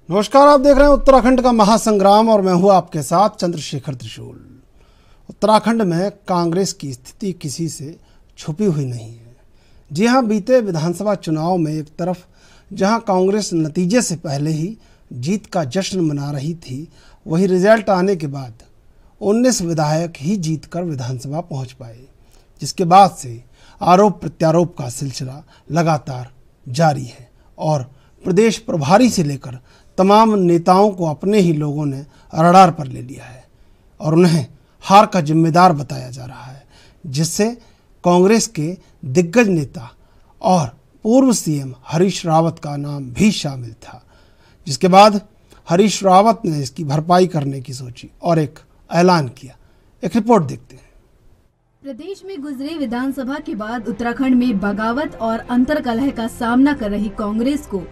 नमस्कार, आप देख रहे हैं उत्तराखंड का महासंग्राम और मैं हूं आपके साथ चंद्रशेखर त्रिशूल। उत्तराखंड में कांग्रेस की स्थिति किसी से छुपी हुई नहीं है। जी हां, बीते विधानसभा चुनाव में एक तरफ जहां कांग्रेस नतीजे से पहले ही जीत का जश्न मना रही थी, वहीं रिजल्ट आने के बाद 19 विधायक ही जीतकर विधानसभा पहुंच पाए, जिसके बाद से आरोप प्रत्यारोप का सिलसिला लगातार जारी है और प्रदेश प्रभारी से लेकर तमाम नेताओं को अपने ही लोगों ने रडार पर ले लिया है और उन्हें हार का जिम्मेदार बताया जा रहा है, जिससे कांग्रेस के दिग्गज नेता और पूर्व सीएम हरीश रावत का नाम भी शामिल था। जिसके बाद हरीश रावत ने इसकी भरपाई करने की सोची और एक ऐलान किया। एक रिपोर्ट देखते हैं। प्रदेश में गुजरे विधानसभा के बाद उत्तराखंड में बगावत और अंतर्कलह का सामना कर रही कांग्रेस को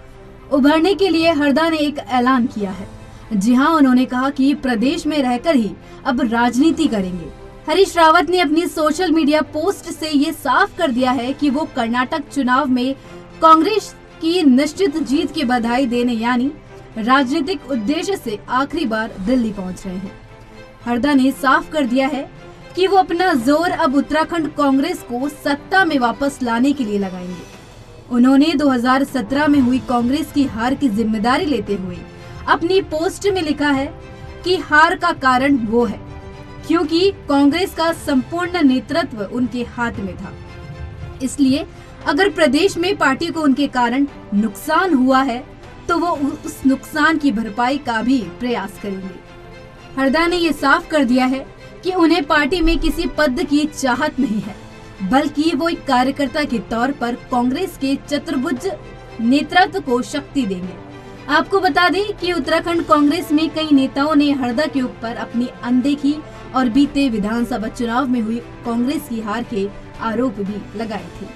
उभरने के लिए हरदा ने एक ऐलान किया है। जी हां, उन्होंने कहा कि प्रदेश में रहकर ही अब राजनीति करेंगे। हरीश रावत ने अपनी सोशल मीडिया पोस्ट से ये साफ कर दिया है कि वो कर्नाटक चुनाव में कांग्रेस की निश्चित जीत की बधाई देने यानी राजनीतिक उद्देश्य से आखिरी बार दिल्ली पहुंच रहे हैं। हरदा ने साफ कर दिया है कि वो अपना जोर अब उत्तराखंड कांग्रेस को सत्ता में वापस लाने के लिए लगाएंगे। उन्होंने 2017 में हुई कांग्रेस की हार की जिम्मेदारी लेते हुए अपनी पोस्ट में लिखा है कि हार का कारण वो है क्योंकि कांग्रेस का संपूर्ण नेतृत्व उनके हाथ में था, इसलिए अगर प्रदेश में पार्टी को उनके कारण नुकसान हुआ है तो वो उस नुकसान की भरपाई का भी प्रयास करेंगे। हरदा ने ये साफ कर दिया है कि उन्हें पार्टी में किसी पद की चाहत नहीं है, बल्कि वो एक कार्यकर्ता के तौर पर कांग्रेस के चतुर्भुज नेतृत्व को शक्ति देंगे। आपको बता दें कि उत्तराखंड कांग्रेस में कई नेताओं ने हरदा के ऊपर अपनी अनदेखी और बीते विधानसभा चुनाव में हुई कांग्रेस की हार के आरोप भी लगाए थे।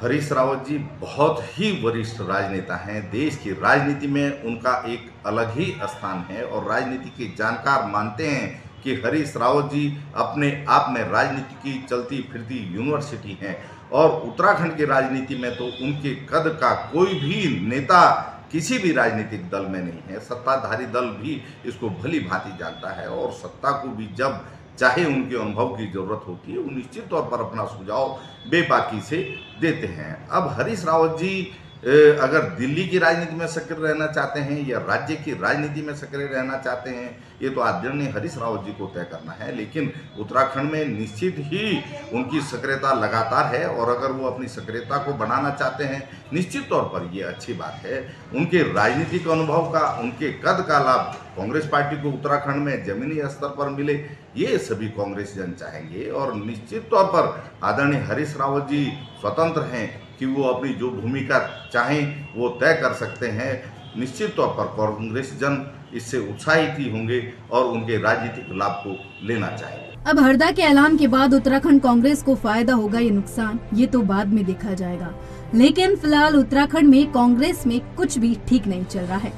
हरीश रावत जी बहुत ही वरिष्ठ राजनेता हैं। देश की राजनीति में उनका एक अलग ही स्थान है और राजनीति के जानकार मानते हैं कि हरीश रावत जी अपने आप में राजनीति की चलती फिरती यूनिवर्सिटी हैं और उत्तराखंड की राजनीति में तो उनके कद का कोई भी नेता किसी भी राजनीतिक दल में नहीं है। सत्ताधारी दल भी इसको भली भांति जानता है और सत्ता को भी जब चाहे उनके अनुभव की जरूरत होती है, वो निश्चित तौर पर अपना सुझाव बेबाकी से देते हैं। अब हरीश रावत जी अगर दिल्ली की राजनीति में सक्रिय रहना चाहते हैं या राज्य की राजनीति में सक्रिय रहना चाहते हैं, ये तो आदरणीय हरीश रावत जी को तय करना है, लेकिन उत्तराखंड में निश्चित ही उनकी सक्रियता लगातार है और अगर वो अपनी सक्रियता को बढ़ाना चाहते हैं, निश्चित तौर पर ये अच्छी बात है। उनके राजनीतिक अनुभव का, उनके कद का लाभ कांग्रेस पार्टी को उत्तराखंड में जमीनी स्तर पर मिले, ये सभी कांग्रेस जन चाहेंगे और निश्चित तौर पर आदरणीय हरीश रावत जी स्वतंत्र हैं कि वो अपनी जो भूमिका चाहें वो तय कर सकते हैं। निश्चित तौर पर कांग्रेस जन इससे उत्साहित ही होंगे और उनके राजनीतिक लाभ को लेना चाहेंगे। अब हरदा के ऐलान के बाद उत्तराखंड कांग्रेस को फायदा होगा या नुकसान, ये तो बाद में देखा जाएगा, लेकिन फिलहाल उत्तराखंड में कांग्रेस में कुछ भी ठीक नहीं चल रहा है।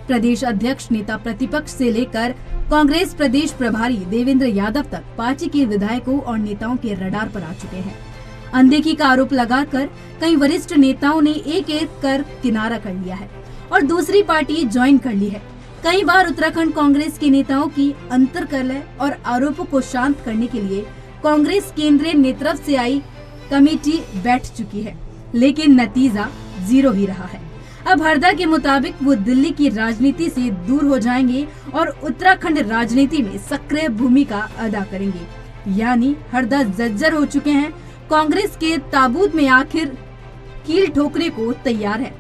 प्रदेश अध्यक्ष, नेता प्रतिपक्ष से लेकर कांग्रेस प्रदेश प्रभारी देवेंद्र यादव तक पार्टी के विधायकों और नेताओं के रडार पर आ चुके हैं। अनदेखी का आरोप लगाकर कई वरिष्ठ नेताओं ने एक एक कर किनारा कर लिया है और दूसरी पार्टी ज्वाइन कर ली है। कई बार उत्तराखंड कांग्रेस के नेताओं की अंतर्कलह और आरोपों को शांत करने के लिए कांग्रेस केंद्रीय नेतृत्व से आई कमेटी बैठ चुकी है, लेकिन नतीजा जीरो ही रहा है। अब हरदा के मुताबिक वो दिल्ली की राजनीति से दूर हो जाएंगे और उत्तराखंड राजनीति में सक्रिय भूमिका अदा करेंगे, यानी हरदा जर्जर हो चुके हैं। कांग्रेस के ताबूत में आखिर कील ठोकने को तैयार है,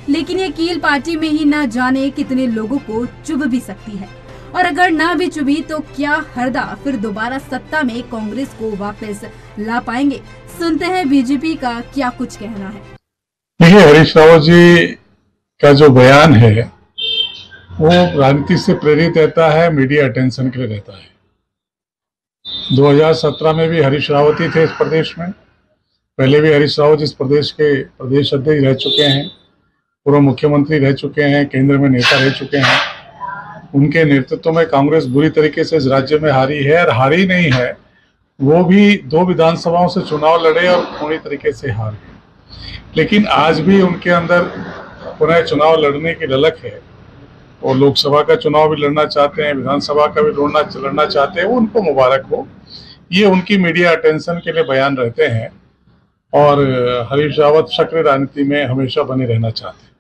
लेकिन ये कील पार्टी में ही न जाने कितने लोगों को चुभ भी सकती है और अगर ना भी चुभी तो क्या हरदा फिर दोबारा सत्ता में कांग्रेस को वापस ला पाएंगे? सुनते हैं बीजेपी का क्या कुछ कहना है। देखिए, हरीश रावत जी का जो बयान है वो राजनीति से प्रेरित रहता है, मीडिया अटेंशन के लिए रहता है। 2017 में भी हरीश रावत ही थे इस प्रदेश में। पहले भी हरीश रावत इस प्रदेश के प्रदेश अध्यक्ष रह चुके हैं, पूर्व मुख्यमंत्री रह चुके हैं, केंद्र में नेता रह चुके हैं। उनके नेतृत्व में कांग्रेस बुरी तरीके से इस राज्य में हारी है और हारी नहीं है, वो भी 2 विधानसभाओं से चुनाव लड़े और पूरी तरीके से हार गए। लेकिन आज भी उनके अंदर पुनः चुनाव लड़ने की ललक है और लोकसभा का चुनाव भी लड़ना चाहते हैं, विधानसभा का भी लड़ना चाहते हैं, वो उनको मुबारक हो। ये उनकी मीडिया अटेंशन के लिए बयान रहते हैं और हरीश रावत सक्रिय राजनीति में हमेशा बने रहना चाहते हैं।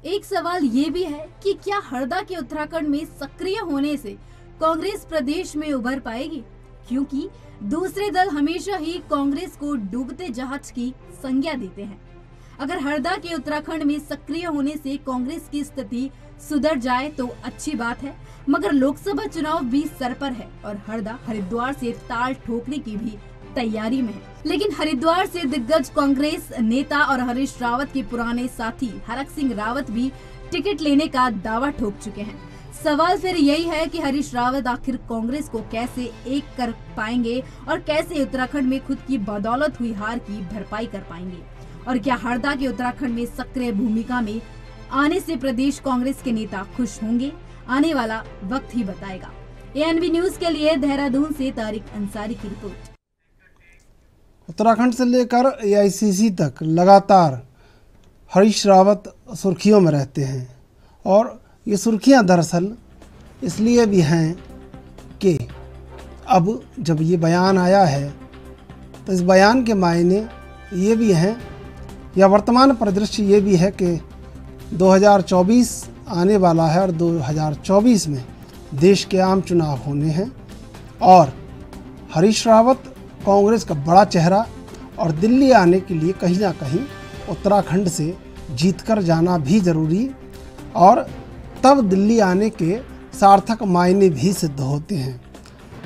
एक सवाल ये भी है कि क्या हरदा के उत्तराखंड में सक्रिय होने से कांग्रेस प्रदेश में उभर पाएगी, क्योंकि दूसरे दल हमेशा ही कांग्रेस को डूबते जहाज की संज्ञा देते हैं। अगर हरदा के उत्तराखंड में सक्रिय होने से कांग्रेस की स्थिति सुधर जाए तो अच्छी बात है, मगर लोकसभा चुनाव भी सर पर है और हरदा हरिद्वार से ताल ठोकने की भी तैयारी में है। लेकिन हरिद्वार से दिग्गज कांग्रेस नेता और हरीश रावत के पुराने साथी हरक सिंह रावत भी टिकट लेने का दावा ठोक चुके हैं। सवाल फिर यही है कि हरीश रावत आखिर कांग्रेस को कैसे एक कर पाएंगे और कैसे उत्तराखंड में खुद की बदौलत हुई हार की भरपाई कर पाएंगे, और क्या हरदा के उत्तराखंड में सक्रिय भूमिका में आने से प्रदेश कांग्रेस के नेता खुश होंगे? आने वाला वक्त ही बताएगा। एएनबी न्यूज के लिए देहरादून से तारिक अंसारी की रिपोर्ट। उत्तराखंड से लेकर एआईसीसी तक लगातार हरीश रावत सुर्खियों में रहते हैं, और ये सुर्खियां दरअसल इसलिए भी हैं कि अब जब ये बयान आया है तो इस बयान के मायने ये भी हैं, या वर्तमान परिदृश्य ये भी है कि 2024 आने वाला है और 2024 में देश के आम चुनाव होने हैं, और हरीश रावत कांग्रेस का बड़ा चेहरा और दिल्ली आने के लिए कहीं ना कहीं उत्तराखंड से जीतकर जाना भी ज़रूरी, और तब दिल्ली आने के सार्थक मायने भी सिद्ध होते हैं।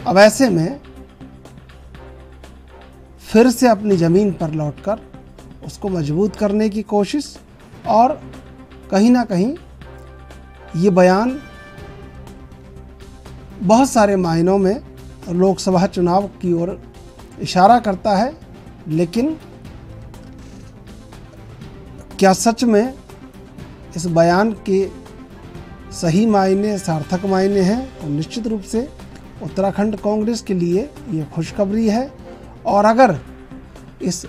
अब ऐसे में फिर से अपनी ज़मीन पर लौटकर उसको मजबूत करने की कोशिश, और कहीं ना कहीं ये बयान बहुत सारे मायनों में लोकसभा चुनाव की ओर इशारा करता है। लेकिन क्या सच में इस बयान के सही मायने, सार्थक मायने हैं? तो निश्चित रूप से उत्तराखंड कांग्रेस के लिए ये खुशखबरी है, और अगर इस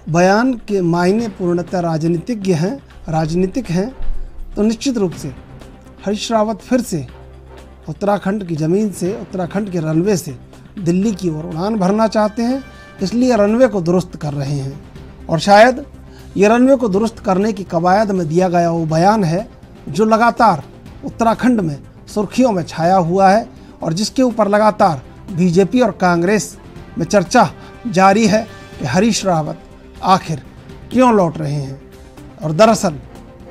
बयान के मायने पूर्णतः राजनीतिक हैं तो निश्चित रूप से हरीश रावत फिर से उत्तराखंड की ज़मीन से, उत्तराखंड के रनवे से दिल्ली की ओर उड़ान भरना चाहते हैं, इसलिए रनवे को दुरुस्त कर रहे हैं। और शायद ये रनवे को दुरुस्त करने की कवायद में दिया गया वो बयान है जो लगातार उत्तराखंड में सुर्खियों में छाया हुआ है, और जिसके ऊपर लगातार बीजेपी और कांग्रेस में चर्चा जारी है कि हरीश रावत आखिर क्यों लौट रहे हैं। और दरअसल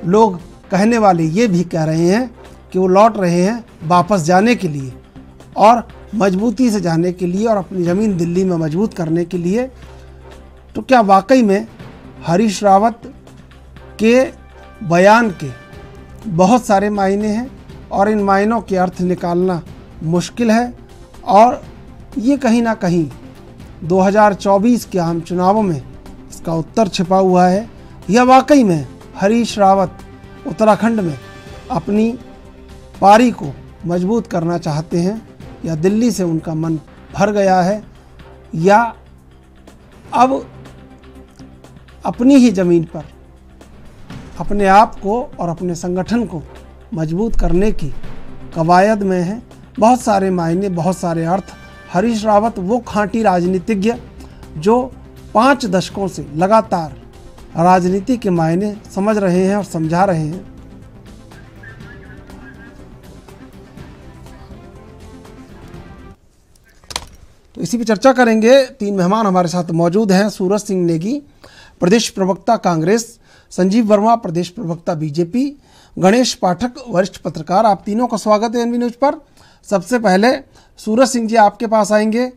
लोग कहने वाले ये भी कह रहे हैं कि वो लौट रहे हैं वापस जाने के लिए, और मजबूती से जाने के लिए, और अपनी ज़मीन दिल्ली में मजबूत करने के लिए। तो क्या वाकई में हरीश रावत के बयान के बहुत सारे मायने हैं, और इन मायनों के अर्थ निकालना मुश्किल है, और ये कहीं ना कहीं 2024 के आम चुनावों में इसका उत्तर छिपा हुआ है। यह वाकई में हरीश रावत उत्तराखंड में अपनी पारी को मजबूत करना चाहते हैं, या दिल्ली से उनका मन भर गया है, या अब अपनी ही ज़मीन पर अपने आप को और अपने संगठन को मजबूत करने की कवायद में है। बहुत सारे मायने, बहुत सारे अर्थ। हरीश रावत वो खांटी राजनीतिज्ञ जो 5 दशकों से लगातार राजनीति के मायने समझ रहे हैं और समझा रहे हैं। तो इसी पे चर्चा करेंगे। 3 मेहमान हमारे साथ मौजूद हैं। सूरज सिंह नेगी, प्रदेश प्रवक्ता कांग्रेस, संजीव वर्मा, प्रदेश प्रवक्ता बीजेपी, गणेश पाठक, वरिष्ठ पत्रकार। आप तीनों का स्वागत है एनबी न्यूज पर। सबसे पहले सूरज सिंह जी आपके पास आएंगे।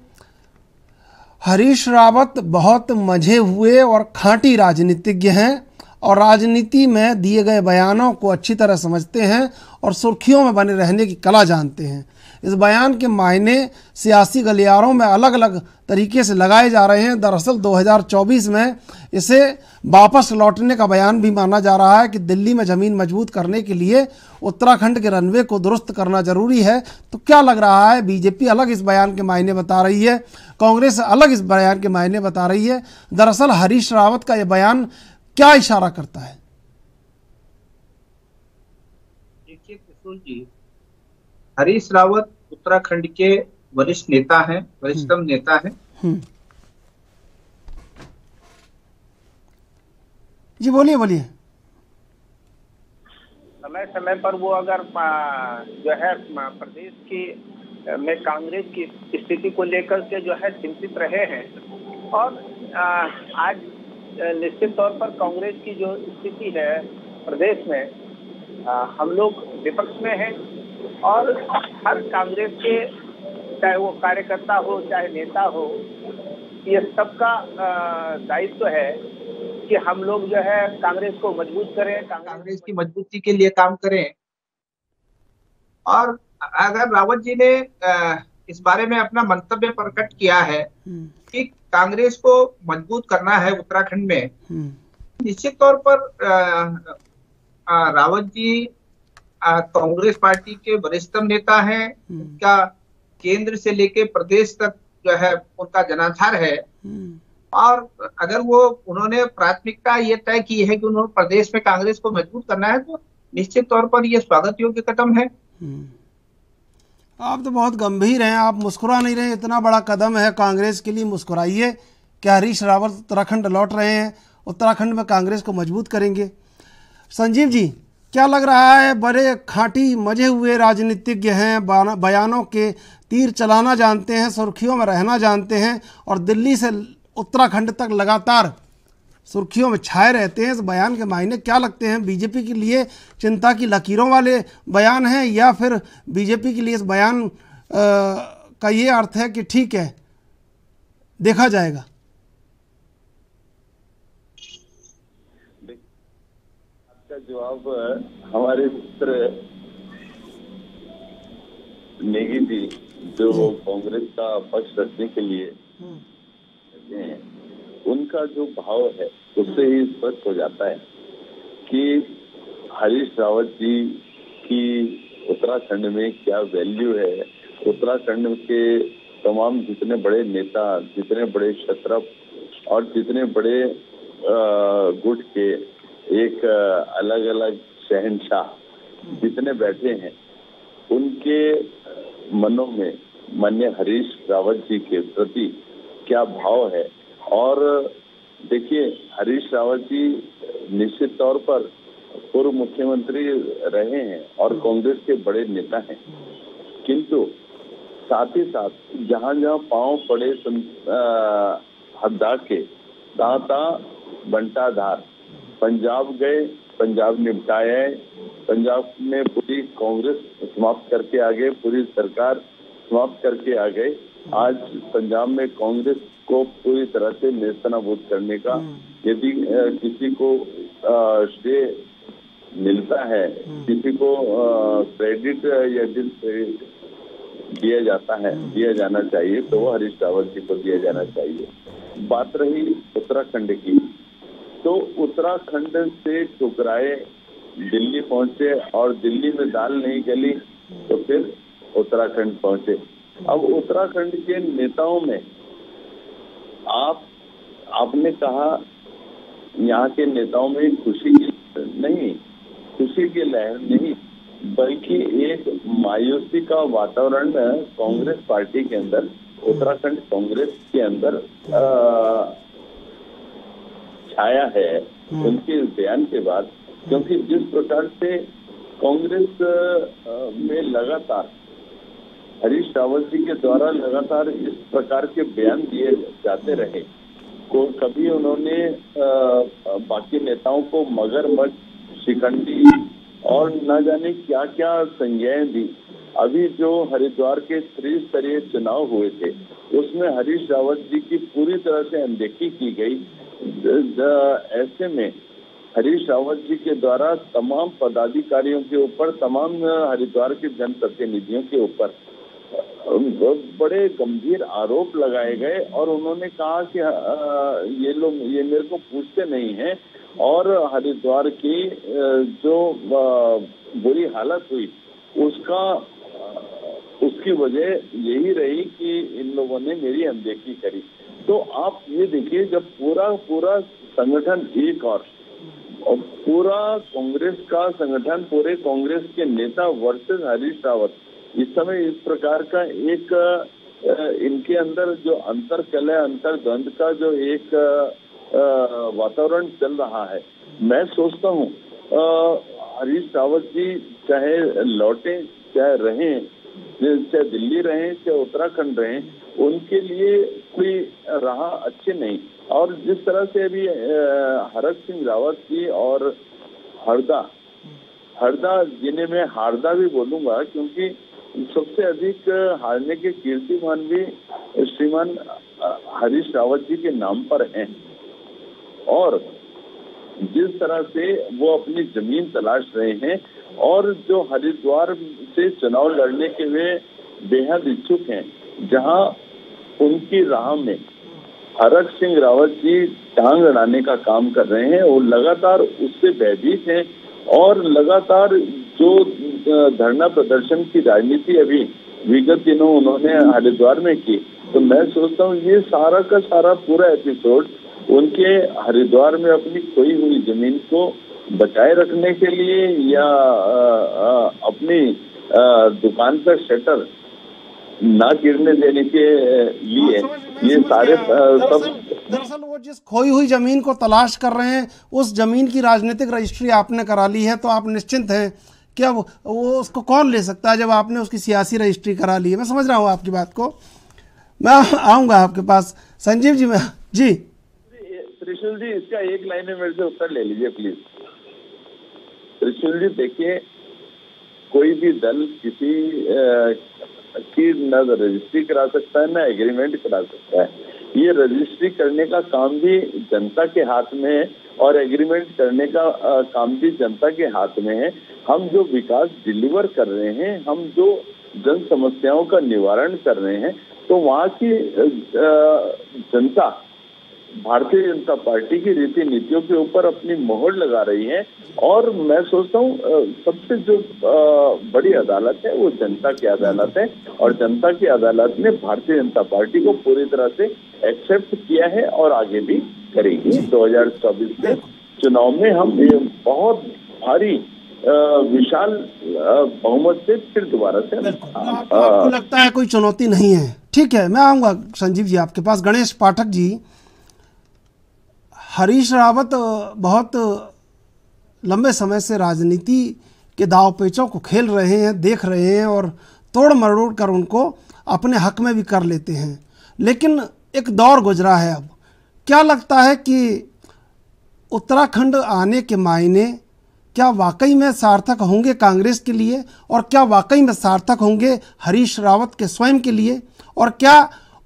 हरीश रावत बहुत मंझे हुए और खांटी राजनीतिज्ञ हैं, और राजनीति में दिए गए बयानों को अच्छी तरह समझते हैं और सुर्खियों में बने रहने की कला जानते हैं। इस बयान के मायने सियासी गलियारों में अलग अलग तरीके से लगाए जा रहे हैं। दरअसल 2024 में इसे वापस लौटने का बयान भी माना जा रहा है कि दिल्ली में ज़मीन मजबूत करने के लिए उत्तराखंड के रनवे को दुरुस्त करना जरूरी है। तो क्या लग रहा है, बीजेपी अलग इस बयान के मायने बता रही है, कांग्रेस अलग इस बयान के मायने बता रही है। दरअसल हरीश रावत का यह बयान क्या इशारा करता है? देखिए त्रिशूल जी, हरीश रावत उत्तराखंड के वरिष्ठ नेता हैं, वरिष्ठतम नेता हैं। जी बोलिए बोलिए। समय समय पर वो अगर जो है प्रदेश की में कांग्रेस की स्थिति को लेकर के जो है चिंतित रहे हैं, और आज निश्चित तौर पर कांग्रेस की जो स्थिति है प्रदेश में, हम लोग विपक्ष में हैं और हर कांग्रेस के, चाहे वो कार्यकर्ता हो चाहे नेता हो, ये सबका दायित्व है कि हम लोग जो है कांग्रेस को मजबूत करें, कांग्रेस की मजबूती के लिए काम करें। और अगर रावत जी ने इस बारे में अपना मंतव्य प्रकट किया है कि कांग्रेस को मजबूत करना है उत्तराखंड में, निश्चित तौर पर रावत जी कांग्रेस पार्टी के वरिष्ठतम नेता हैं। उनका केंद्र से लेके प्रदेश तक जो है उनका जनाधार है, और अगर उन्होंने प्राथमिकता ये तय की है कि उन्होंने प्रदेश में कांग्रेस को मजबूत करना है, तो निश्चित तौर पर ये स्वागत योग्य कदम है। आप तो बहुत गंभीर हैं, आप मुस्कुरा नहीं रहे। इतना बड़ा कदम है कांग्रेस के लिए, मुस्कुराइए। क्या हरीश रावत उत्तराखंड लौट रहे हैं, उत्तराखंड में कांग्रेस को मजबूत करेंगे? संजीव जी, क्या लग रहा है? बड़े खांटी मजे हुए राजनीतिज्ञ हैं, बयानों के तीर चलाना जानते हैं, सुर्खियों में रहना जानते हैं, और दिल्ली से उत्तराखंड तक लगातार सुर्खियों में छाए रहते हैं। इस बयान के मायने क्या लगते हैं? बीजेपी के लिए चिंता की लकीरों वाले बयान हैं, या फिर बीजेपी के लिए इस बयान का ये अर्थ है कि ठीक है, देखा जाएगा? आपका जवाब हमारे मित्र नेगी जी, जो कांग्रेस का पक्ष रखने के लिए उनका जो भाव है उससे ही स्पष्ट हो जाता है कि हरीश रावत जी की उत्तराखंड में क्या वैल्यू है। उत्तराखंड के तमाम जितने बड़े नेता, जितने बड़े क्षत्रप और जितने बड़े गुट के एक अलग अलग शहंशाह जितने बैठे हैं, उनके मनों में माननीय हरीश रावत जी के प्रति क्या भाव है। और देखिए, हरीश रावत जी निश्चित तौर पर पूर्व मुख्यमंत्री रहे हैं और कांग्रेस के बड़े नेता हैं, किंतु साथ ही साथ जहां जहां पांव पड़े हद्दा के दाता बंटाधार, पंजाब गए, पंजाब निपटाए, पंजाब में पूरी कांग्रेस समाप्त करके आ गए, पूरी सरकार समाप्त करके आ गए। आज पंजाब में कांग्रेस को पूरी तरह से नेस्तनाबूद करने का यदि किसी को श्रेय मिलता है, किसी को क्रेडिट यदि दिया जाता है, दिया जाना चाहिए, तो वो हरीश रावत जी को दिया जाना चाहिए। बात रही उत्तराखंड की, तो उत्तराखंड से ठुकराए दिल्ली पहुंचे और दिल्ली में दाल नहीं गली तो फिर उत्तराखंड पहुंचे। अब उत्तराखंड के नेताओं में आपने कहा यहाँ के नेताओं में खुशी की लहर नहीं, बल्कि एक मायूसी का वातावरण कांग्रेस पार्टी के अंदर, उत्तराखंड कांग्रेस के अंदर छाया है उनके बयान के बाद। क्योंकि जिस प्रकार से कांग्रेस में लगातार हरीश रावत जी के द्वारा लगातार इस प्रकार के बयान दिए जाते रहे, को कभी उन्होंने बाकी नेताओं को मगरमच्छ, शिकंडी और न जाने क्या क्या संज्ञाएं दी। अभी जो हरिद्वार के त्रिस्तरीय चुनाव हुए थे, उसमें हरीश रावत जी की पूरी तरह से अनदेखी की गई। ऐसे में हरीश रावत जी के द्वारा तमाम पदाधिकारियों के ऊपर, तमाम हरिद्वार के जनप्रतिनिधियों के ऊपर बड़े गंभीर आरोप लगाए गए, और उन्होंने कहा कि ये मेरे को पूछते नहीं हैं, और हरिद्वार की जो बुरी हालत हुई उसकी वजह यही रही कि इन लोगों ने मेरी अनदेखी करी। तो आप ये देखिए, जब पूरा संगठन एक और पूरा कांग्रेस का संगठन, पूरे कांग्रेस के नेता वर्सेस हरीश रावत, इस समय इस प्रकार का एक इनके अंदर जो अंतरकलह, अंतर्द्वंद का जो एक वातावरण चल रहा है, मैं सोचता हूँ हरीश रावत जी चाहे लौटे, चाहे रहें, चाहे दिल्ली रहें, चाहे उत्तराखंड रहें, उनके लिए कोई राह अच्छी नहीं। और जिस तरह से अभी हरक सिंह रावत जी और हरदा जिन्हें मैं हारदा भी बोलूंगा, क्योंकि सबसे अधिक हारने के कीर्तिमान भी श्रीमान हरीश रावत जी के नाम पर हैं। और जिस तरह से वो अपनी जमीन तलाश रहे हैं और जो हरिद्वार से चुनाव लड़ने के वे बेहद इच्छुक हैं, जहां उनकी राह में हरक सिंह रावत जी टांग अड़ाने का काम कर रहे हैं और लगातार उससे भयभीत हैं और लगातार जो धरना प्रदर्शन की राजनीति अभी विगत दिनों उन्होंने हरिद्वार में की, तो मैं सोचता हूँ ये सारा का सारा पूरा एपिसोड उनके हरिद्वार में अपनी खोई हुई जमीन को बचाए रखने के लिए या अपनी दुकान का शटर ना गिरने देने के लिए ये सारे सब। दरअसल वो जिस खोई हुई जमीन को तलाश कर रहे हैं, उस जमीन की राजनीतिक रजिस्ट्री आपने करा ली है, तो आप निश्चिंत हैं कि अब वो उसको कौन ले सकता है जब आपने उसकी सियासी रजिस्ट्री करा ली है। मैं समझ रहा हूँ आपकी बात को, मैं आऊँगा आपके पास। संजीव जी, मैं जी त्रिशूल जी, इसका एक लाइन में मेरे से उत्तर ले लीजिए प्लीज। त्रिशूल जी देखिए, कोई भी दल किसी की न रजिस्ट्री करा सकता है, न एग्रीमेंट करा सकता है। ये रजिस्ट्री करने का काम भी जनता के हाथ में है और एग्रीमेंट करने का काम भी जनता के हाथ में है। हम जो विकास डिलीवर कर रहे हैं, हम जो जन समस्याओं का निवारण कर रहे हैं, तो वहाँ की जनता भारतीय जनता पार्टी की रीति नीतियों के ऊपर अपनी मोहर लगा रही है। और मैं सोचता हूँ सबसे जो बड़ी अदालत है वो जनता की अदालत है और जनता की अदालत ने भारतीय जनता पार्टी को पूरी तरह से एक्सेप्ट किया है और आगे भी करेगी। 2024 के चुनाव में हम बहुत भारी विशाल बहुमत से फिर दोबारा से आपको लगता है कोई चुनौती नहीं है? ठीक है, मैं आऊँगा संजीव जी आपके पास। गणेश पाठक जी, हरीश रावत बहुत लंबे समय से राजनीति के दाव पेचों को खेल रहे हैं, देख रहे हैं और तोड़ मरोड़ कर उनको अपने हक में भी कर लेते हैं, लेकिन एक दौर गुजरा है। अब क्या लगता है कि उत्तराखंड आने के मायने क्या वाकई में सार्थक होंगे कांग्रेस के लिए, और क्या वाकई में सार्थक होंगे हरीश रावत के स्वयं के लिए, और क्या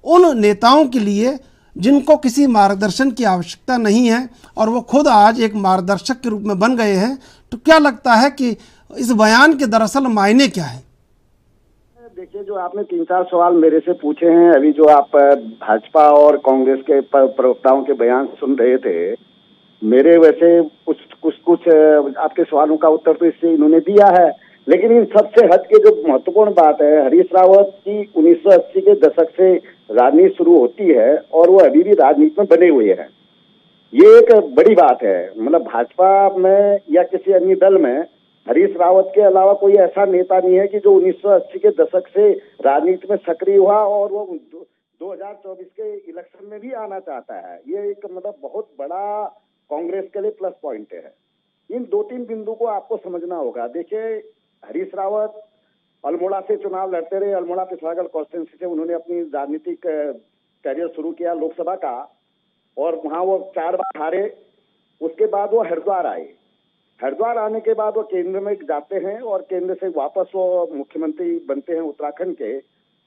उन नेताओं के लिए जिनको किसी मार्गदर्शन की आवश्यकता नहीं है और वो खुद आज एक मार्गदर्शक के रूप में बन गए हैं? तो क्या लगता है कि इस बयान के दरअसल मायने क्या है? देखिए, जो आपने 3-4 सवाल मेरे से पूछे हैं, अभी जो आप भाजपा और कांग्रेस के प्रवक्ताओं के बयान सुन रहे थे, मेरे वैसे कुछ आपके सवालों का उत्तर तो इससे इन्होंने दिया है, लेकिन इन सबसे हट के जो महत्वपूर्ण बात है, हरीश रावत की 1980 के दशक से राजनीति शुरू होती है और वो अभी भी राजनीति में बने हुए हैं। ये एक बड़ी बात है। मतलब भाजपा में या किसी अन्य दल में हरीश रावत के अलावा कोई ऐसा नेता नहीं है कि जो 1980 के दशक से राजनीति में सक्रिय हुआ और वो 2024 के इलेक्शन में भी आना चाहता है। ये एक मतलब बहुत बड़ा कांग्रेस के लिए प्लस पॉइंट है। इन 2-3 बिंदु को आपको समझना होगा। देखिए, हरीश रावत अल्मोड़ा से चुनाव लड़ते रहे। अल्मोड़ा पिथौरागढ़ कॉन्स्टिट्यूंसी से उन्होंने अपनी राजनीतिक कैरियर शुरू किया लोकसभा का, और वहां वो 4 बार हारे। उसके बाद वो हरिद्वार आए। हरिद्वार आने के बाद वो केंद्र में जाते हैं और केंद्र से वापस वो मुख्यमंत्री बनते हैं उत्तराखंड के।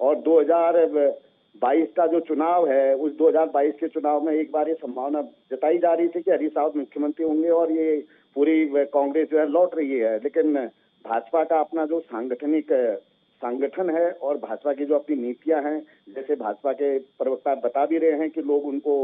और 2022 का जो चुनाव है, उस 2022 के चुनाव में एक बार ये संभावना जताई जा रही थी कि हरीश रावत मुख्यमंत्री होंगे और ये पूरी कांग्रेस जो है लौट रही है। लेकिन भाजपा का अपना जो संगठन है और भाजपा की जो अपनी नीतियां हैं, जैसे भाजपा के प्रवक्ता बता भी रहे हैं कि लोग उनको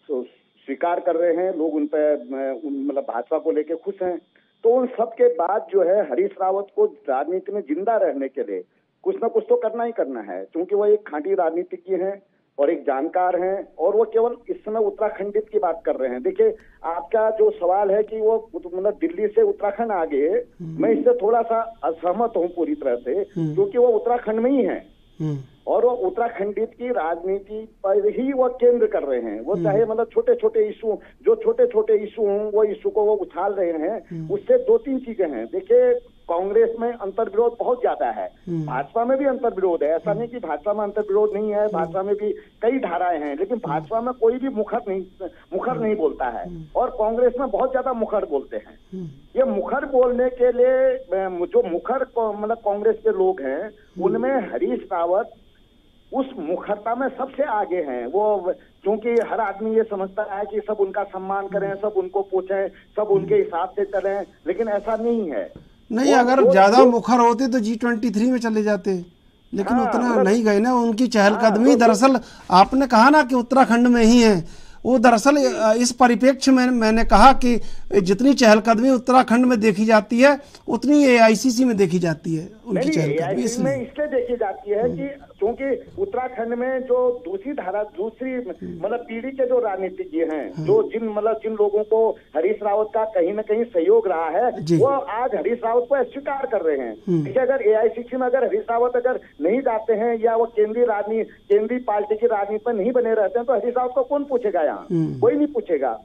स्वीकार कर रहे हैं, लोग उन पर मतलब भाजपा को लेके खुश हैं। तो उन सब के बाद जो है हरीश रावत को राजनीति में जिंदा रहने के लिए कुछ ना कुछ तो करना ही करना है, क्योंकि वो एक खांटी राजनीतिज्ञ हैं और एक जानकार हैं, और वो केवल इस समय उत्तराखंडित की बात कर रहे हैं। देखिए, आपका जो सवाल है कि वो मतलब दिल्ली से उत्तराखंड आ गए, मैं इससे थोड़ा सा असहमत हूँ पूरी तरह से, क्योंकि वो उत्तराखंड में ही है और वो उत्तराखंडित की राजनीति पर ही वो केंद्र कर रहे हैं। वो चाहे मतलब छोटे छोटे इशू, जो छोटे छोटे इशू हों, वो इशू को वो उछाल रहे हैं। उससे दो तीन चीजें हैं। देखिए, कांग्रेस में अंतर्विरोध बहुत ज्यादा है, भाजपा में भी अंतर्विरोध है। ऐसा नहीं कि भाजपा में अंतर्विरोध नहीं है, भाजपा में भी कई धाराएं हैं, लेकिन भाजपा में कोई भी मुखर नहीं बोलता है, और कांग्रेस में बहुत ज्यादा मुखर बोलते हैं। ये मुखर बोलने के लिए जो मुखर मतलब कांग्रेस के लोग हैं, उनमें हरीश रावत उस मुखरता में सबसे आगे हैं। वो क्योंकि हर आदमी ये समझता है कि सब उनका सम्मान करें, सब उनको पूछें, सब उनके हिसाब से चलें, लेकिन ऐसा नहीं है। नहीं, अगर ज्यादा मुखर होते तो G23 में चले जाते, लेकिन उतना नहीं गए ना। उनकी चहलकदमी दरअसल आपने कहा ना कि उत्तराखंड में ही है, वो दरअसल इस परिप्रेक्ष्य में मैंने कहा कि जितनी चहलकदमी उत्तराखंड में देखी जाती है उतनी AICC में देखी जाती है उनकी चहलकदमी। इसलिए देखी जाती है कि क्योंकि उत्तराखंड में जो दूसरी मतलब पीढ़ी के जो राजनीतिज्ञ हैं, जो जिन लोगों को हरीश रावत का कहीं न कहीं सहयोग रहा है, वो आज हरीश रावत को अस्वीकार कर रहे हैं। देखिए, अगर AICC में अगर हरीश रावत अगर नहीं जाते हैं या वो केंद्रीय पार्टी की राजनीति में नहीं बने रहते हैं, तो हरीश रावत को कौन पूछेगा? यहाँ कोई नहीं पूछेगा।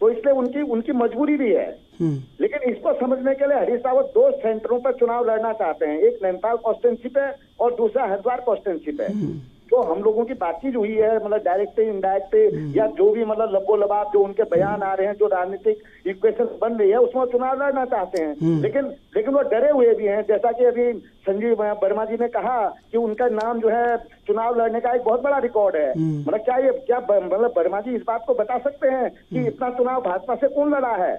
तो इसलिए उनकी मजबूरी भी है। लेकिन इसको समझने के लिए हरीश रावत दो सेंटरों पर चुनाव लड़ना चाहते हैं, एक नैनीताल कॉन्स्टिट्यूंसी पे और दूसरा हरिद्वार कॉन्स्टिट्यूंसी पे। जो हम लोगों की बातचीत हुई है, मतलब डायरेक्ट इनडायरेक्ट या जो भी मतलब लब्बो लबाब जो उनके बयान आ रहे हैं, जो राजनीतिक इक्वेशन बन रही है, उसमें चुनाव लड़ना चाहते हैं। लेकिन वो डरे हुए भी हैं। जैसा कि अभी संजीव वर्मा जी ने कहा कि उनका नाम जो है चुनाव लड़ने का एक बहुत बड़ा रिकॉर्ड है। मतलब क्या मतलब वर्मा जी इस बात को बता सकते हैं कि इतना चुनाव भाजपा से कौन लड़ा है?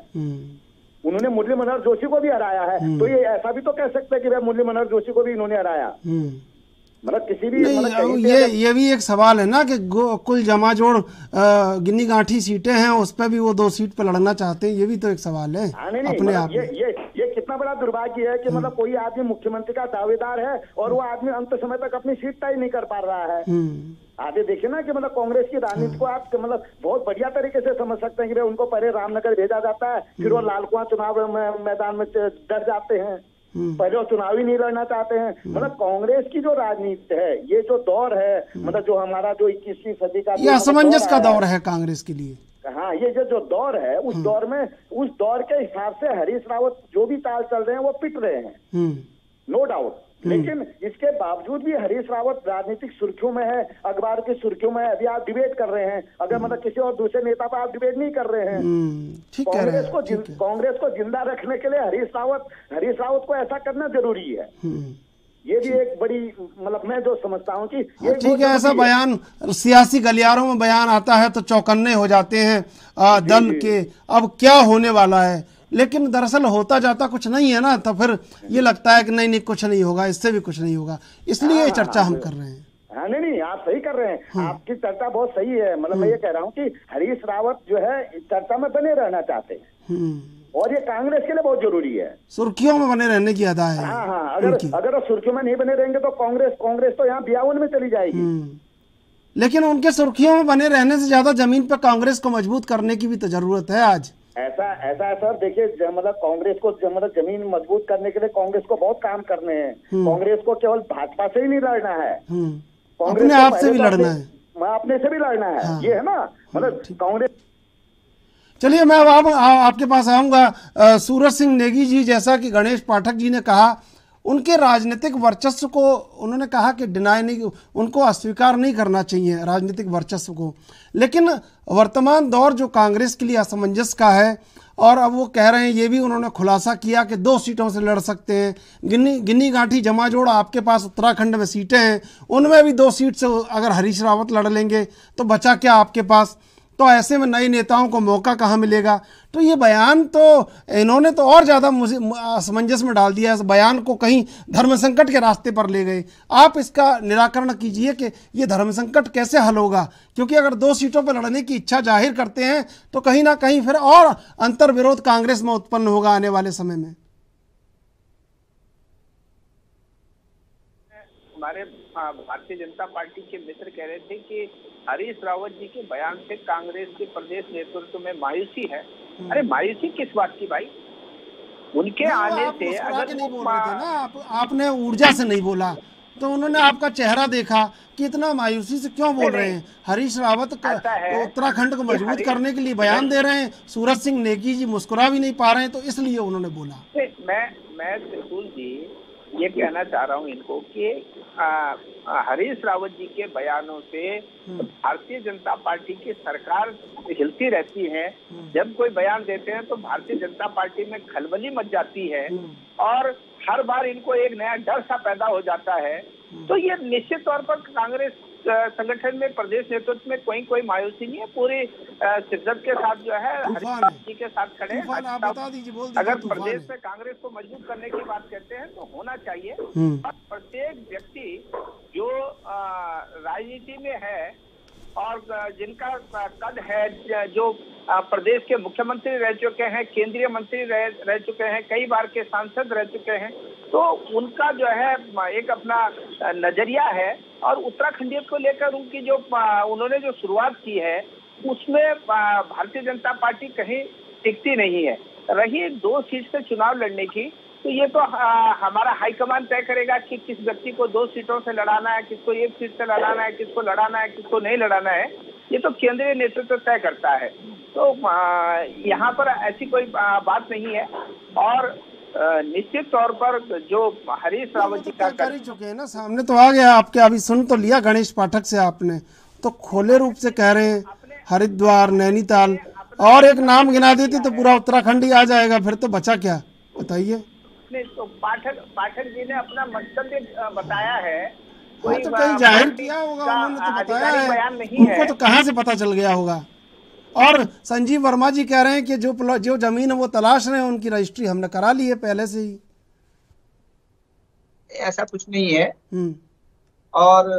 उन्होंने मुरली मनोहर जोशी को भी हराया है, तो ये ऐसा भी तो कह सकते हैं कि भाई मुरली मनोहर जोशी को भी इन्होंने हराया। मतलब किसी भी ये भी एक सवाल है ना कि कुल जमा जोड़ गिन्नी गांठी सीटें हैं, उस पर भी वो 2 सीट पे लड़ना चाहते हैं। ये भी तो एक सवाल है अपने आप में। ये कितना बड़ा दुर्भाग्य है कि मतलब कोई आदमी मुख्यमंत्री का दावेदार है और वो आदमी अंत समय तक अपनी सीट तय नहीं कर पा रहा है। आगे देखिए ना कि मतलब कांग्रेस की राजनीति को आप मतलब बहुत बढ़िया तरीके से समझ सकते हैं कि भाई उनको पहले रामनगर भेजा जाता है, फिर वो लालकुआं चुनाव मैदान में डर जाते हैं, पहले वो चुनाव ही नहीं लड़ना चाहते हैं। मतलब कांग्रेस की जो राजनीति है, ये जो दौर है, मतलब जो हमारा जो 21वीं सदी का ये असमंजस का दौर है कांग्रेस के लिए। हाँ, ये जो दौर है, उस दौर के हिसाब से हरीश रावत जो भी चाल चल रहे हैं वो पिट रहे हैं, नो डाउट। लेकिन इसके बावजूद भी हरीश रावत राजनीतिक सुर्खियों में है, अखबार की सुर्खियों में है। अभी आप डिबेट कर रहे हैं, अगर मतलब किसी और दूसरे नेता पर आप डिबेट नहीं कर रहे हैं। कांग्रेस को जिंदा रखने के लिए हरीश रावत को ऐसा करना जरूरी है। ये भी एक बड़ी मतलब मैं जो समझता हूँ कि ठीक है, ऐसा बयान सियासी गलियारों में बयान आता है तो चौकन्ने हो जाते हैं दल के, अब क्या होने वाला है। लेकिन दरअसल होता जाता कुछ नहीं है ना, तो फिर ये लगता है कि नहीं कुछ नहीं होगा, इससे भी कुछ नहीं होगा, इसलिए ये चर्चा हम कर रहे हैं। हाँ, नहीं आप सही कर रहे हैं। आपकी चर्चा बहुत सही है। मतलब मैं ये कह रहा हूँ कि हरीश रावत जो है चर्चा में बने रहना चाहते हैं, और ये कांग्रेस के लिए बहुत जरूरी है। सुर्खियों में बने रहने की अदा है। हाँ, अगर सुर्खियों में नहीं बने रहेंगे तो कांग्रेस तो यहाँ 52 में चली जाएगी। लेकिन उनके सुर्खियों में बने रहने से ज्यादा जमीन पर कांग्रेस को मजबूत करने की भी तो जरूरत है आज। ऐसा है सर, देखिए मतलब कांग्रेस को मतलब जमीन मजबूत करने के लिए कांग्रेस को बहुत काम करने हैं। कांग्रेस को केवल भाजपा से ही नहीं लड़ना है, अपने आप से भी लड़ना है, अपने से भी लड़ना है। हाँ, ये है ना, मतलब कांग्रेस। चलिए, मैं अब आपके पास आऊंगा। सूरज सिंह नेगी जी, जैसा कि गणेश पाठक जी ने कहा, उनके राजनीतिक वर्चस्व को उन्होंने कहा कि डिनाई नहीं, उनको अस्वीकार नहीं करना चाहिए राजनीतिक वर्चस्व को। लेकिन वर्तमान दौर जो कांग्रेस के लिए असमंजस का है, और अब वो कह रहे हैं, ये भी उन्होंने खुलासा किया कि 2 सीटों से लड़ सकते हैं। गिन्नी गांठी जमा जोड़ आपके पास उत्तराखंड में सीटें हैं, उनमें भी 2 सीट से अगर हरीश रावत लड़ लेंगे तो बचा क्या आपके पास? तो ऐसे में नए नेताओं को मौका कहाँ मिलेगा? तो ये बयान तो इन्होंने तो और ज़्यादा मुझे असमंजस में डाल दिया, इस बयान को कहीं धर्म संकट के रास्ते पर ले गए। आप इसका निराकरण कीजिए कि ये धर्म संकट कैसे हल होगा, क्योंकि अगर 2 सीटों पर लड़ने की इच्छा जाहिर करते हैं तो कहीं ना कहीं फिर और अंतर्विरोध कांग्रेस में उत्पन्न होगा आने वाले समय में। हमारे भारतीय जनता पार्टी के मित्र कह रहे थे कि हरीश रावत जी के बयान से कांग्रेस के प्रदेश नेतृत्व में मायूसी है। अरे मायूसी किस बात की भाई? उनके आने से अगर नहीं बोल रहे थे ना, आपने ऊर्जा से नहीं बोला, तो उन्होंने आपका चेहरा देखा कि इतना मायूसी से क्यों बोल रहे हैं। हरीश रावत उत्तराखंड को मजबूत करने के लिए बयान दे रहे हैं, सूरज सिंह नेगी जी मुस्कुरा भी नहीं पा रहे हैं, तो इसलिए उन्होंने बोला। मैं त्रिशूल जी ये कहना चाह रहा हूँ इनको कि हरीश रावत जी के बयानों से भारतीय जनता पार्टी की सरकार हिलती रहती है। जब कोई बयान देते हैं तो भारतीय जनता पार्टी में खलबली मच जाती है और हर बार इनको एक नया डर सा पैदा हो जाता है। तो ये निश्चित तौर पर कांग्रेस संगठन में प्रदेश नेतृत्व में कोई मायूसी नहीं है, पूरी शिद्दत के साथ जो है हरीश जी के साथ खड़े हैं। अगर प्रदेश में कांग्रेस को मजबूत करने की बात करते हैं तो होना चाहिए। प्रत्येक व्यक्ति जो राजनीति में है और जिनका कद है, जो प्रदेश के मुख्यमंत्री रह चुके हैं, केंद्रीय मंत्री रह चुके हैं, कई बार के सांसद रह चुके हैं, तो उनका जो है एक अपना नजरिया है। और उत्तराखंडियत को लेकर उनकी जो उन्होंने जो शुरुआत की है उसमें भारतीय जनता पार्टी कहीं टिकती नहीं है। रही 2 सीट से चुनाव लड़ने की, तो ये तो हमारा हाईकमान तय करेगा कि किस व्यक्ति को 2 सीटों से लड़ाना है, किसको 1 सीट से लड़ाना है, किसको लड़ाना है, किसको नहीं लड़ाना है, ये तो केंद्रीय नेतृत्व तय करता है। तो यहाँ पर ऐसी कोई बात नहीं है। और निश्चित तौर पर जो हरीश रावत जी का कर ही चुके हैं ना, सामने तो आ गया आपके, अभी सुन तो लिया गणेश पाठक से आपने, तो खोले रूप से कह रहे हैं हरिद्वार, नैनीताल, और एक नाम गिना देती तो पूरा उत्तराखंड ही आ जाएगा, फिर तो बचा क्या बताइए। तो पाठक जी ने अपना मंतव्य बताया है, कोई तो कहीं जाहिर किया होगा, उन्होंने तो बताया है, उनको तो कहाँ से पता चल गया होगा। और संजीव वर्मा जी कह रहे हैं कि जो जमीन है वो तलाश रहे हैं, उनकी रजिस्ट्री हमने करा ली है पहले से ही। ऐसा कुछ नहीं है। और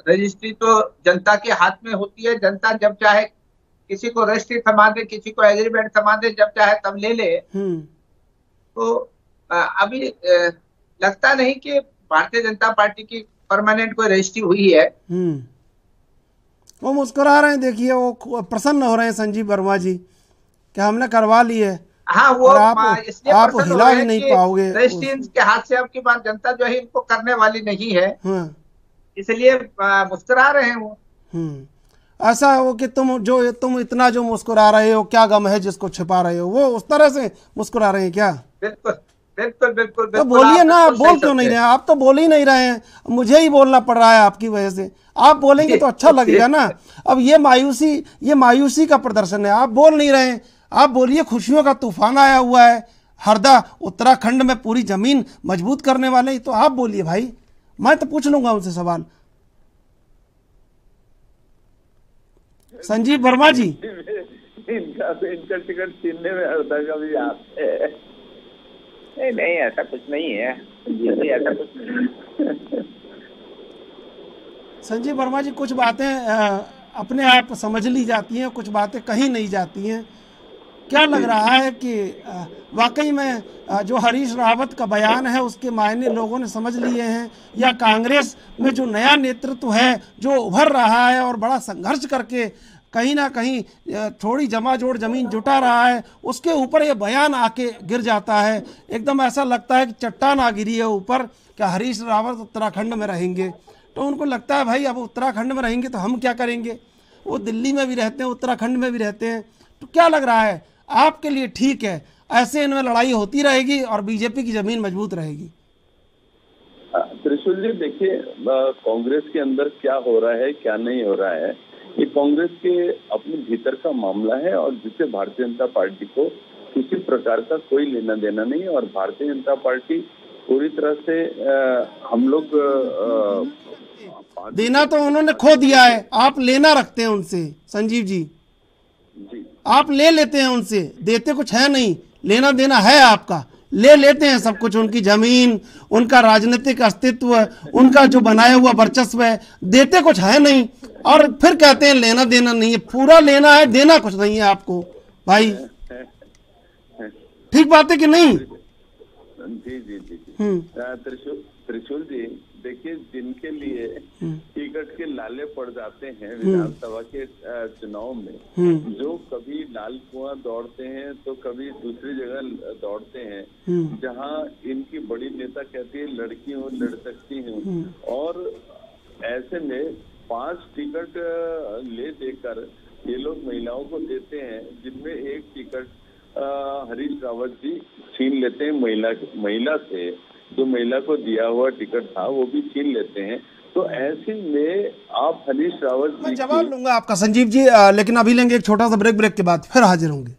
रजिस्ट्री तो जनता के हाथ में होती है। जनता जब चाहे किसी को रजिस्ट्री थमा दे, किसी को एग्रीमेंट थमा दे, जब चाहे तब ले ले। तो अभी लगता नहीं कि भारतीय जनता पार्टी की परमानेंट कोई रजिस्ट्री हुई है। वो मुस्कुरा रहे हैं, देखिए वो प्रसन्न हो रहे हैं संजीव वर्मा जी कि हमने करवा ली है। हाँ, वो आप हिला भी नहीं पाओगे रजिस्ट्री के हाथ से। अब की बात जनता जो है इनको करने वाली नहीं है, इसलिए मुस्कुरा रहे हैं वो। ऐसा हो कि तुम इतना जो मुस्कुरा रहे हो, क्या गम है जिसको छिपा रहे हो, वो उस तरह से मुस्कुरा रहे हैं क्या? बिल्कुल बिल्कुल बिल्कुल। तो बोलिए ना, आप बोल क्यों नहीं रहे हैं? आप तो बोल ही नहीं रहे हैं, मुझे ही बोलना पड़ रहा है आपकी वजह से। आप बोलेंगे तो अच्छा लगेगा ना। अब ये मायूसी का प्रदर्शन है, आप बोल नहीं रहे हैं। आप बोलिए, खुशियों का तूफान आया हुआ है, हरदा उत्तराखंड में पूरी जमीन मजबूत करने वाले, तो आप बोलिए भाई, मैं तो पूछ लूंगा उनसे सवाल। संजीव वर्मा जी, इनका टिकट छीनने में हरदा का भी हाथ है। नहीं, ऐसा कुछ नहीं है, ऐसा कुछ नहीं। संजीव वर्मा जी, कुछ बातें अपने आप समझ ली जाती हैं, कुछ बातें कही नहीं जाती हैं। क्या लग रहा है कि वाकई में जो हरीश रावत का बयान है उसके मायने लोगों ने समझ लिए हैं, या कांग्रेस में जो नया नेतृत्व है जो उभर रहा है और बड़ा संघर्ष करके कहीं ना कहीं थोड़ी जमाजोड़ जमीन जुटा रहा है, उसके ऊपर ये बयान आके गिर जाता है? एकदम ऐसा लगता है कि चट्टान आ गिरी है ऊपर, क्या हरीश रावत उत्तराखंड में रहेंगे? तो उनको लगता है भाई अब उत्तराखंड में रहेंगे तो हम क्या करेंगे? वो दिल्ली में भी रहते हैं, उत्तराखंड में भी रहते हैं। तो क्या लग रहा है आपके लिए ठीक है, ऐसे इनमें लड़ाई होती रहेगी और बीजेपी की जमीन मजबूत रहेगी? त्रिशूल जी, देखिए, कांग्रेस के अंदर क्या हो रहा है क्या नहीं हो रहा है, ये कांग्रेस के अपने भीतर का मामला है, और जिससे भारतीय जनता पार्टी को किसी प्रकार का कोई लेना देना नहीं है। और भारतीय जनता पार्टी पूरी तरह से हम लोग देना तो उन्होंने खो दिया है, आप लेना रखते हैं उनसे। संजीव जी, आप ले लेते हैं उनसे, देते कुछ है नहीं, लेना देना है आपका, ले लेते हैं सब कुछ, उनकी जमीन, उनका राजनीतिक अस्तित्व, उनका जो बनाया हुआ वर्चस्व है, देते कुछ है नहीं, और फिर कहते हैं लेना देना नहीं है। पूरा लेना है, देना कुछ नहीं है आपको भाई। ठीक बात है कि नहीं? जी जी जी जी त्रिशूल जी, देखिए जिनके लिए टिकट के लाले पड़ जाते हैं विधानसभा के चुनाव में, जो कभी लाल कुआं दौड़ते हैं तो कभी दूसरी जगह दौड़ते हैं, जहां इनकी बड़ी नेता कहती है लड़की हूँ लड़ सकती हूँ, और ऐसे में 5 टिकट ले देकर ये लोग महिलाओं को देते हैं, जिनमें एक टिकट हरीश रावत जी छीन लेते हैं महिला से, जो महिला को दिया हुआ टिकट था वो भी छीन लेते हैं। तो ऐसे में आप हरीश रावत जी मैं जवाब लूंगा आपका संजीव जी, लेकिन अभी लेंगे एक छोटा सा ब्रेक के बाद फिर हाजिर होंगे।